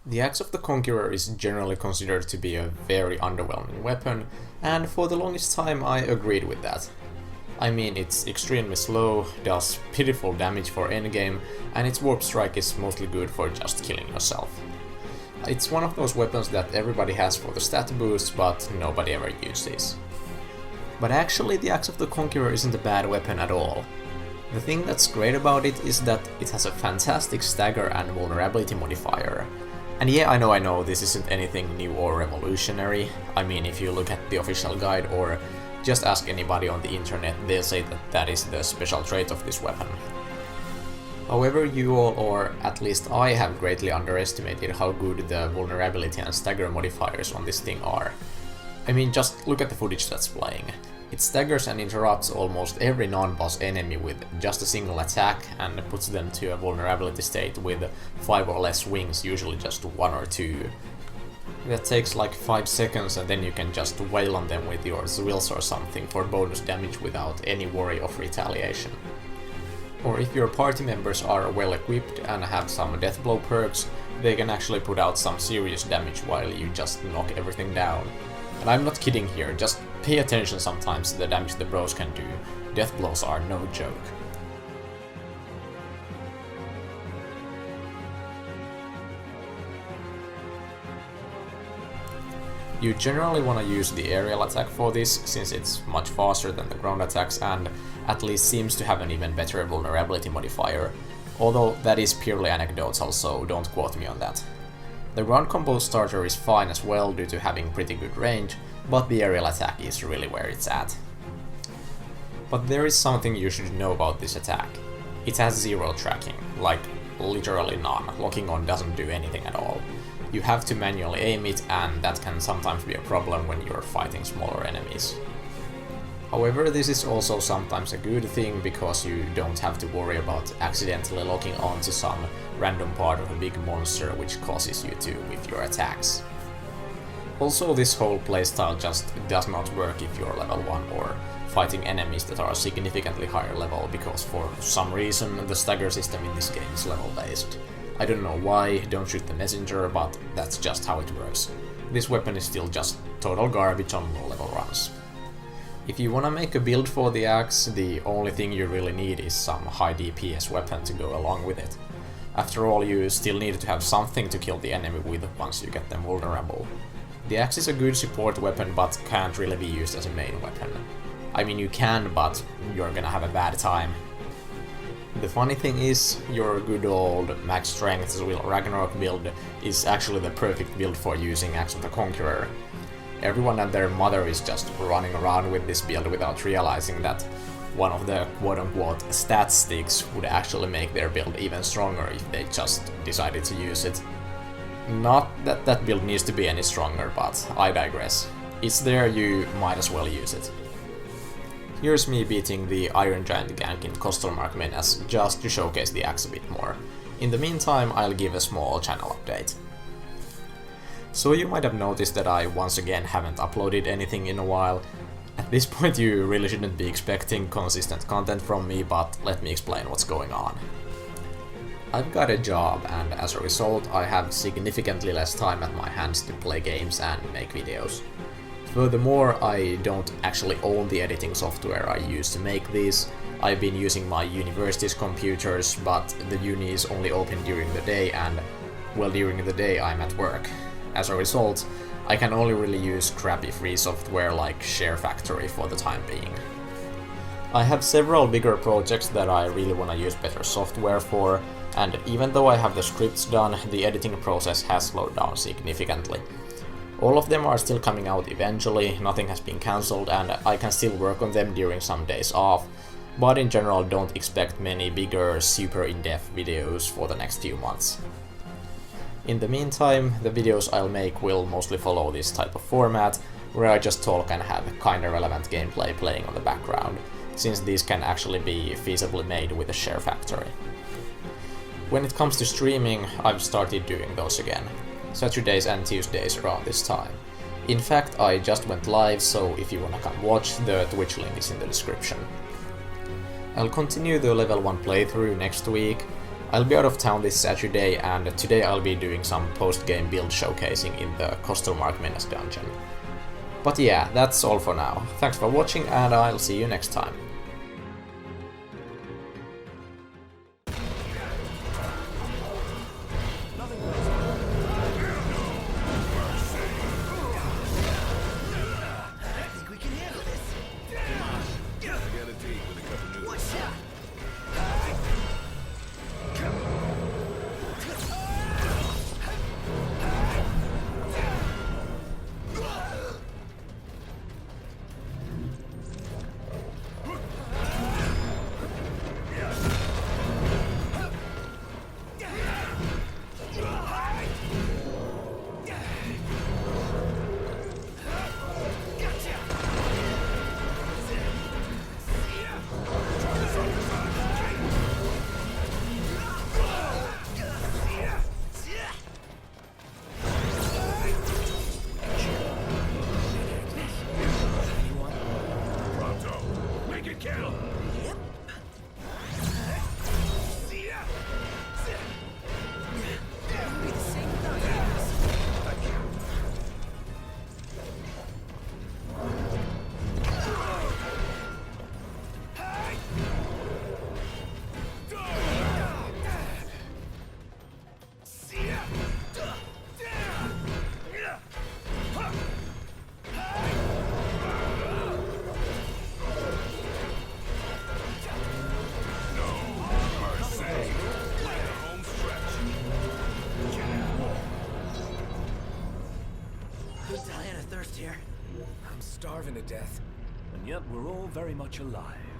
The axe of the Conqueror is generally considered to be a very underwhelming weapon, and for the longest time I agreed with that. I mean, it's extremely slow, does pitiful damage for endgame, and its warp strike is mostly good for just killing yourself. It's one of those weapons that everybody has for the stat boost, but nobody ever uses. But actually, the Axe of the Conqueror isn't a bad weapon at all. The thing that's great about it is that it has a fantastic stagger and vulnerability modifier. And yeah, I know, this isn't anything new or revolutionary. I mean, if you look at the official guide or just ask anybody on the internet, they'll say that that is the special trait of this weapon. However, you all, or at least I, have greatly underestimated how good the vulnerability and stagger modifiers on this thing are. I mean, just look at the footage that's playing. It staggers and interrupts almost every non-boss enemy with just a single attack and puts them to a vulnerability state with 5 or less wings, usually just 1 or 2. That takes like 5 seconds and then you can just wail on them with your zwills or something for bonus damage without any worry of retaliation. Or if your party members are well equipped and have some deathblow perks, they can actually put out some serious damage while you just knock everything down. And I'm not kidding here, just pay attention sometimes to the damage the bros can do. Deathblows are no joke. You generally want to use the aerial attack for this, since it's much faster than the ground attacks and at least seems to have an even better vulnerability modifier, although that is purely anecdotal, so don't quote me on that. The ground combo starter is fine as well due to having pretty good range, but the aerial attack is really where it's at. But there is something you should know about this attack. It has zero tracking, like literally none. Locking on doesn't do anything at all. You have to manually aim it, and that can sometimes be a problem when you're fighting smaller enemies. However, this is also sometimes a good thing because you don't have to worry about accidentally locking onto some random part of a big monster which causes you to with your attacks. Also, this whole playstyle just does not work if you're level 1 or fighting enemies that are significantly higher level, because for some reason the stagger system in this game is level based. I don't know why, don't shoot the messenger, but that's just how it works. This weapon is still just total garbage on low level runs. If you wanna make a build for the axe, the only thing you really need is some high DPS weapon to go along with it. After all, you still need to have something to kill the enemy with once you get them vulnerable. The axe is a good support weapon, but can't really be used as a main weapon. I mean, you can, but you're gonna have a bad time. The funny thing is, your good old max strength Zwill Ragnarok build is actually the perfect build for using Axe of the Conqueror. Everyone and their mother is just running around with this build without realizing that one of the quote-unquote stat sticks would actually make their build even stronger if they just decided to use it. Not that that build needs to be any stronger, but I digress. It's there, you might as well use it. Here's me beating the Iron Giant gank in Kostelmark Menace just to showcase the axe a bit more. In the meantime, I'll give a small channel update. So you might have noticed that I once again haven't uploaded anything in a while. At this point you really shouldn't be expecting consistent content from me, but let me explain what's going on. I've got a job, and as a result I have significantly less time at my hands to play games and make videos. Furthermore, I don't actually own the editing software I use to make these. I've been using my university's computers, but the uni is only open during the day and, well, during the day I'm at work. As a result, I can only really use crappy free software like Share Factory for the time being. I have several bigger projects that I really want to use better software for, and even though I have the scripts done, the editing process has slowed down significantly. All of them are still coming out eventually, nothing has been cancelled, and I can still work on them during some days off, but in general don't expect many bigger, super in-depth videos for the next few months. In the meantime, the videos I'll make will mostly follow this type of format, where I just talk and have kinda relevant gameplay playing on the background, since these can actually be feasibly made with a Share Factory. When it comes to streaming, I've started doing those again. Saturdays and Tuesdays around this time. In fact, I just went live, so if you wanna come watch, the Twitch link is in the description. I'll continue the level 1 playthrough next week. I'll be out of town this Saturday, and today I'll be doing some post-game build showcasing in the Kostelmark Menace dungeon. But yeah, that's all for now. Thanks for watching, and I'll see you next time. Dying of thirst here. I'm starving to death. And yet we're all very much alive.